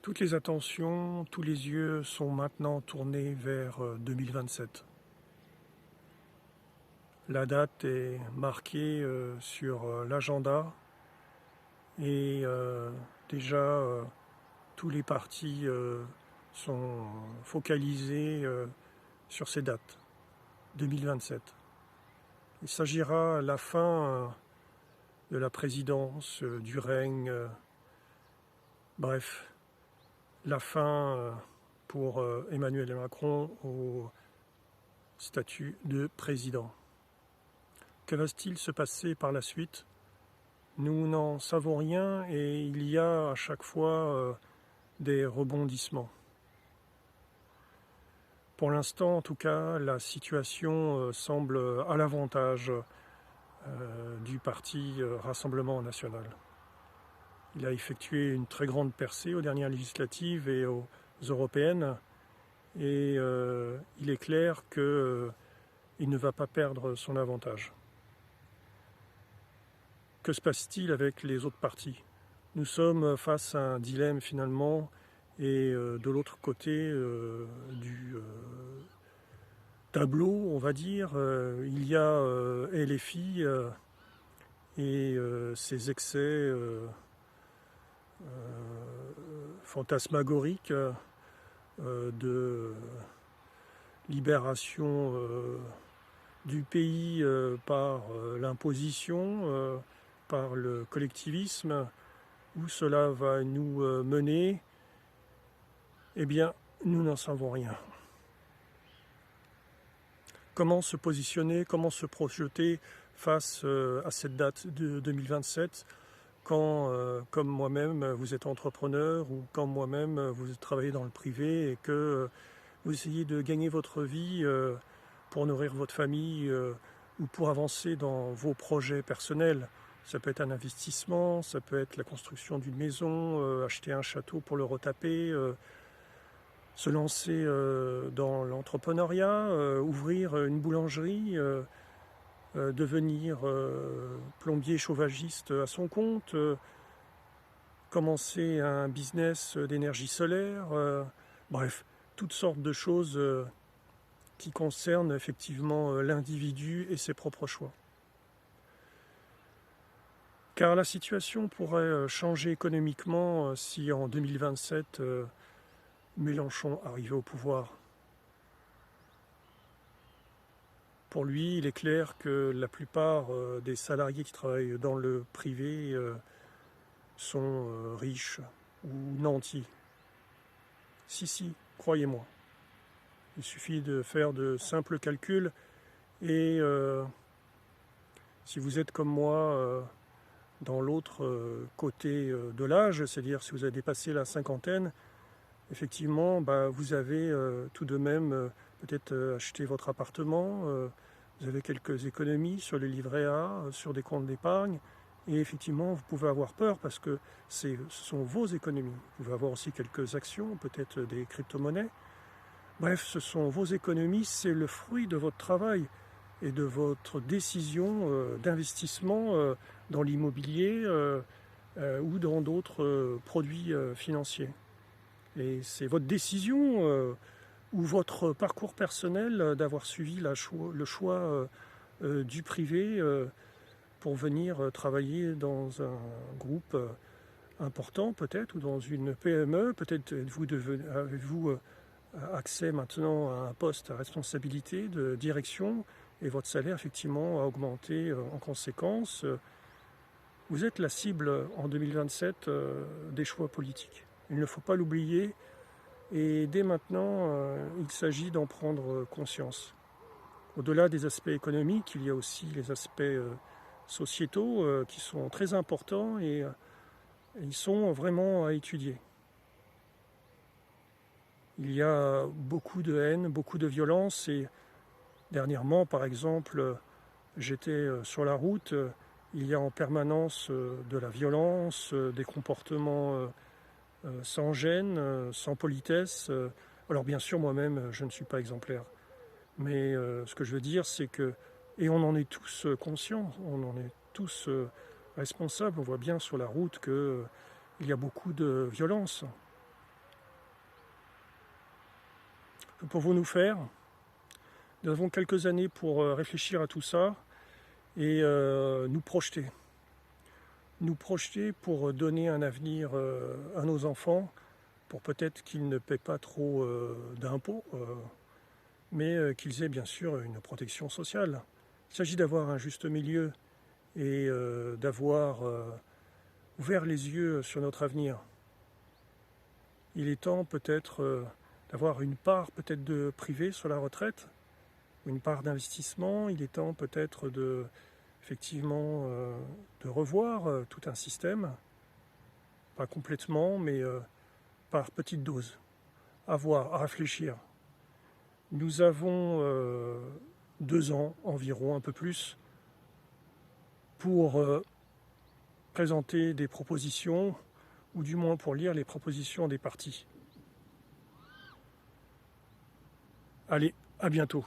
Toutes les attentions, tous les yeux sont maintenant tournés vers 2027. La date est marquée sur l'agenda et déjà tous les partis sont focalisés sur ces dates, 2027. Il s'agira à la fin de la présidence, du règne, bref, la fin pour Emmanuel Macron au statut de président. Que va-t-il se passer par la suite? Nous n'en savons rien et il y a à chaque fois des rebondissements. Pour l'instant, en tout cas, la situation semble à l'avantage du parti Rassemblement national. Il a effectué une très grande percée aux dernières législatives et aux européennes et il est clair qu'il ne va pas perdre son avantage. Que se passe-t-il avec les autres partis? Nous sommes face à un dilemme finalement et de l'autre côté du tableau, on va dire, il y a LFI et ses excès fantasmagoriques de libération du pays par l'imposition, par le collectivisme. Où cela va nous mener, eh bien, nous n'en savons rien. Comment se positionner, comment se projeter face à cette date de 2027 quand, comme moi-même, vous êtes entrepreneur ou quand moi-même, vous travaillez dans le privé et que vous essayez de gagner votre vie pour nourrir votre famille ou pour avancer dans vos projets personnels. Ça peut être un investissement, ça peut être la construction d'une maison, acheter un château pour le retaper, se lancer dans l'entrepreneuriat, ouvrir une boulangerie, devenir plombier chauffagiste à son compte, commencer un business d'énergie solaire, bref, toutes sortes de choses qui concernent effectivement l'individu et ses propres choix. Car la situation pourrait changer économiquement si en 2027 Mélenchon arrivait au pouvoir. Pour lui, il est clair que la plupart des salariés qui travaillent dans le privé sont riches ou nantis. Si, croyez-moi. Il suffit de faire de simples calculs et si vous êtes comme moi dans l'autre côté de l'âge, c'est-à-dire si vous avez dépassé la cinquantaine, effectivement, vous avez tout de même peut-être acheté votre appartement, vous avez quelques économies sur les livrets A, sur des comptes d'épargne, et effectivement, vous pouvez avoir peur parce que ce sont vos économies. Vous pouvez avoir aussi quelques actions, peut-être des crypto-monnaies. Bref, ce sont vos économies, c'est le fruit de votre travail et de votre décision d'investissement dans l'immobilier ou dans d'autres produits financiers. Et c'est votre décision ou votre parcours personnel d'avoir suivi le choix du privé pour venir travailler dans un groupe important peut-être, ou dans une PME. Peut-être avez-vous accès maintenant à un poste à responsabilité de direction et votre salaire effectivement a augmenté en conséquence. Vous êtes la cible en 2027 des choix politiques. Il ne faut pas l'oublier et dès maintenant, il s'agit d'en prendre conscience. Au-delà des aspects économiques, il y a aussi les aspects sociétaux qui sont très importants et ils sont vraiment à étudier. Il y a beaucoup de haine, beaucoup de violence et dernièrement, par exemple, j'étais sur la route, il y a en permanence de la violence, des comportements sans gêne, sans politesse. Alors bien sûr, moi-même, je ne suis pas exemplaire. Mais ce que je veux dire, c'est que, et on en est tous conscients, on en est tous responsables, on voit bien sur la route qu'il y a beaucoup de violence. Que pouvons-nous faire? Nous avons quelques années pour réfléchir à tout ça et nous projeter. Nous projeter pour donner un avenir à nos enfants, pour peut-être qu'ils ne paient pas trop d'impôts, mais qu'ils aient bien sûr une protection sociale. Il s'agit d'avoir un juste milieu et d'avoir ouvert les yeux sur notre avenir. Il est temps peut-être d'avoir une part peut-être de privé sur la retraite, une part d'investissement. Il est temps peut-être de effectivement de revoir tout un système, pas complètement, mais par petites doses, à voir, à réfléchir. Nous avons 2 ans environ, un peu plus, pour présenter des propositions, ou du moins pour lire les propositions des partis. Allez, à bientôt.